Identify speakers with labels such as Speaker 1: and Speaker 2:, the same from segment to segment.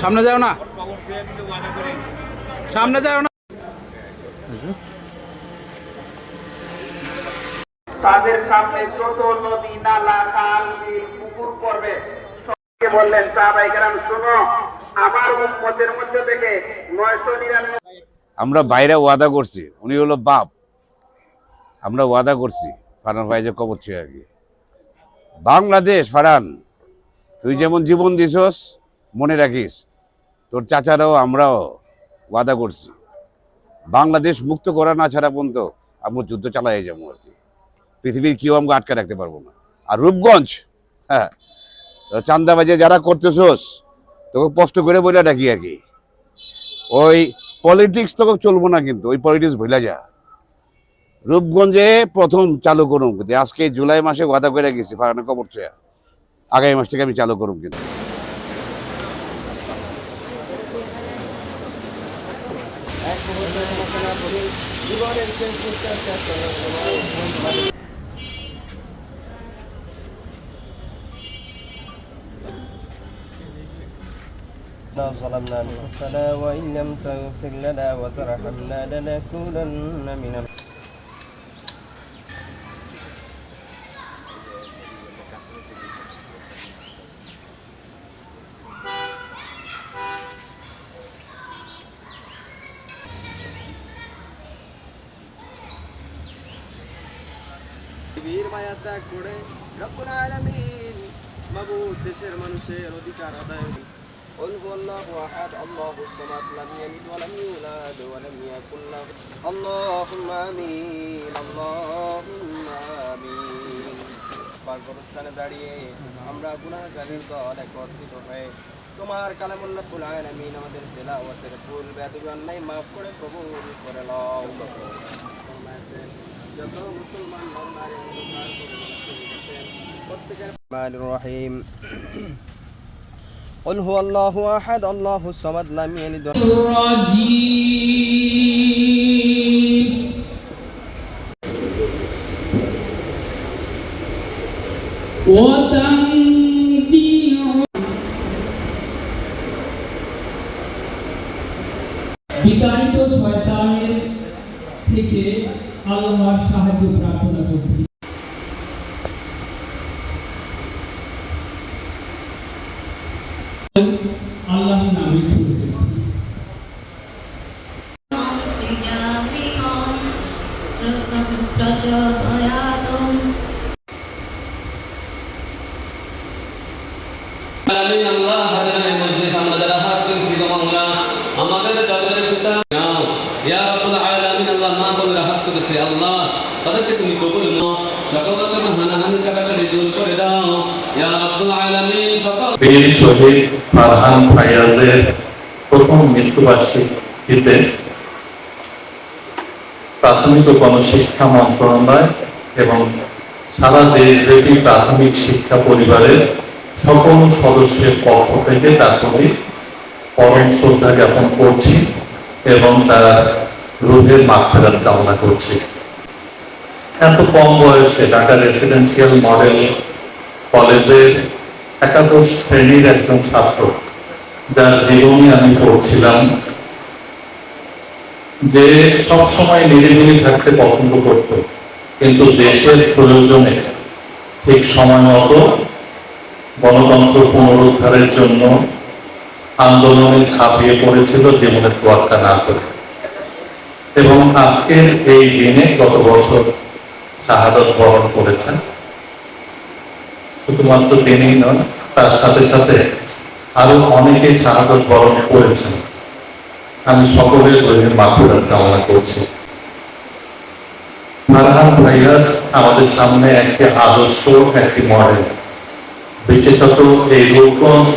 Speaker 1: সামনে যাও না, সামনে যাও না।
Speaker 2: তাদের সামনে যত নদী নালা খাল বিল পুকুর পড়বে সবকে বললেন সাহাবায়ে কেরাম শুনো, আমার উম্মতের মধ্যে থেকে 999
Speaker 3: আমরা বাইরে ওয়াদা করছি, উনি হলো বাপ। আমরা ওয়াদা করছি ফারহান ভাই যে কবর ছুঁয়ে আর কি। বাংলাদেশ ফারহান, তুই যেমন জীবন দিছস মনে রাখিস, তোর চাচারাও আমরাও ওয়াদা করছি বাংলাদেশ মুক্ত করা না ছাড়া পর্যন্ত আমরা যুদ্ধ চালাই যাবো আর কি। পৃথিবীর কেউ আমাকে আটকে রাখতে পারবো না। আর রূপগঞ্জ, হ্যাঁ, চান্দাবাজে যারা করতেছস তোকে কষ্ট করে বলে ডাকি আর কি। ওই পলিটিক্স তোকে চলবো না, কিন্তু ওই পলিটিক্স ভুলে যা। রূপগঞ্জে প্রথম চালু করুন, কিন্তু আজকে জুলাই মাসে ওয়াদা করে গেছি ফারহানের কবর ছুঁয়ে আগামী মাস থেকে আমি চালু করুন কিন্তু।
Speaker 4: ظلمنا أنفسنا وإن لم تغفر لنا وترحمنا لنكونن من
Speaker 5: বীর মায়া ত্যাগ করে রব্বুল আলামিন মাবুদ দেশের মানুষের অধিকার আদায় قل هو الله احد الله الصمد لم يلد ولم يولد ولم يكن له اللهم آمين اللهم آمين। পাকস্তানে দাঁড়িয়ে আমরা গুনাহগারের দল একত্রিত হয়ে তোমার কালামুল রব্বুল আলামিন আমাদের তেলাওয়াতের ভুল বেয়াদবি অন্যায় মাফ করে কবুল করে নাও। যত মুসলমান নর নারী অন্ধকার করে গেছেন প্রত্যেকের রহমানির রহিম। قل هو الله احد الله الصمد لم يلد
Speaker 6: বিতাড়িত শয়তানের থেকে আল্লাহর সাহায্য প্রার্থনা করছি। আল্লাহর নামে শুরু করছি।
Speaker 7: আল্লাহ হাজারে মজলিস আমরা যারা হাত তুলছি মাওলানা আমাদের দরবারে পিতা নাও ইয়া রাব্বুল আলামিন। আল্লাহ মা বলে হাত তুলছে আল্লাহ, তাদেরকে তুমি কবুল নাও, সকলের জন্য হানাহানি কাটাকাটি দূর করে দাও ইয়া রাব্বুল আলামিন। সকল
Speaker 8: বীর শহীদ ফারহান ফাইয়াজের প্রথম মৃত্যুবার্ষিকীতে প্রাথমিক ও গণশিক্ষা মন্ত্রণালয় এবং সারা দেশব্যাপী প্রাথমিক শিক্ষা পরিবারের সকল সদস্যের পক্ষ থেকে তার প্রতি পরম শ্রদ্ধা জ্ঞাপন করছি এবং তার রুহের মাগফিরাত কামনা করছি। এত কম বয়সে ঢাকা রেসিডেন্সিয়াল মডেল কলেজের একাদশ শ্রেণীর একজন ছাত্র, যার জীবনী আমি পড়ছিলাম, যে সবসময় নিরিবিলি থাকতে পছন্দ করত, কিন্তু দেশের প্রয়োজনে ঠিক সময় মতো গণতন্ত্র পুনরুদ্ধারের জন্য আন্দোলনে ঝাঁপিয়ে পড়েছিল জীবনের তোয়াক্কা না করে। এবং আজকের এই দিনে গত বছর শাহাদত বরণ করেছেন। শুধুমাত্র তিনি নন, তার সাথে সাথে আরো অনেকে শাহাদত বরণ করেছেন। আমি সকলের রুহের মাগফিরাত কামনা করছি। ফারহান ফাইয়াজ আমাদের সামনে একটি আদর্শ, একটি মডেল। বিশেষত এই রূপগঞ্জ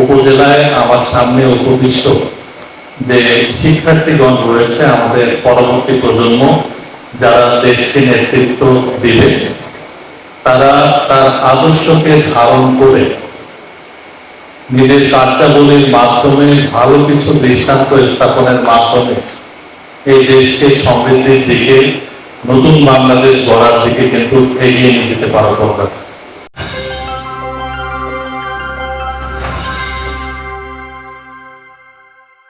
Speaker 8: উপজেলায় আমার সামনে উপবিষ্ট যে শিক্ষার্থীগণ রয়েছে, আমাদের পরবর্তী প্রজন্ম যারা দেশকে নেতৃত্ব দিবে, তারা তার আদর্শকে ধারণ করে নিজের কার্যাবলীর মাধ্যমে ভালো কিছু দৃষ্টান্ত স্থাপনের মাধ্যমে এই দেশকে সমৃদ্ধির দিকে, নতুন বাংলাদেশ গড়ার দিকে কিন্তু এগিয়ে নিয়ে যেতে পারা দরকার।